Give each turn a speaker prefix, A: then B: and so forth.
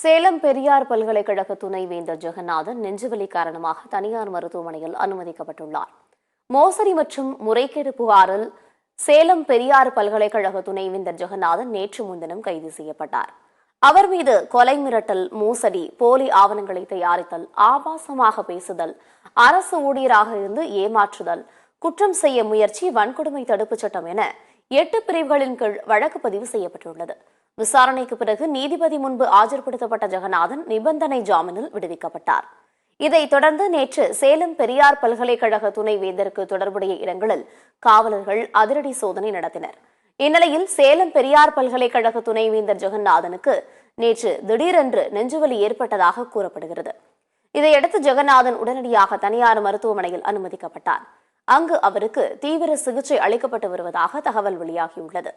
A: சேலம் பெரியார் பல்கலைக்கழக துணைவேந்தர் ஜெகநாதன் நெஞ்சுவலி காரணமாக தனியார் மருத்துவமனையில் அனுமதிக்கப்பட்டுள்ளார். மோசடி மற்றும் முறைகேடு புகாரில் சேலம் பெரியார் பல்கலைக்கழக துணைவேந்தர் ஜெகநாதன் நேற்று முன்தினம் கைது செய்யப்பட்டார். அவர் மீது கொலை மிரட்டல், மோசடி, போலி ஆவணங்களை தயாரித்தல், ஆபாசமாக பேசுதல், அரசு ஊழியராக இருந்து ஏமாற்றுதல், குற்றம் செய்ய முயற்சி, வன்கொடுமை தடுப்புச் சட்டம் என 8 பிரிவுகளின் கீழ் வழக்கு பதிவு செய்யப்பட்டுள்ளது. விசாரணைக்கு பிறகு நீதிபதி முன்பு ஆஜர்படுத்தப்பட்ட ஜெகநாதன் நிபந்தனை ஜாமீனில் விடுவிக்கப்பட்டார். இதைத் தொடர்ந்து நேற்று சேலம் பெரியார் பல்கலைக்கழக துணைவேந்தருக்கு தொடர்புடைய இடங்களில் காவலர்கள் அதிரடி சோதனை நடத்தினர். இந்நிலையில் சேலம் பெரியார் பல்கலைக்கழக துணைவேந்தர் ஜெகநாதனுக்கு நேற்று திடீரென்று நெஞ்சுவலி ஏற்பட்டதாக கூறப்படுகிறது. இதையடுத்து ஜெகநாதன் உடனடியாக தனியார் மருத்துவமனையில் அனுமதிக்கப்பட்டார். அங்கு அவருக்கு தீவிர சிகிச்சை அளிக்கப்பட்டு வருவதாக தகவல் வெளியாகியுள்ளது.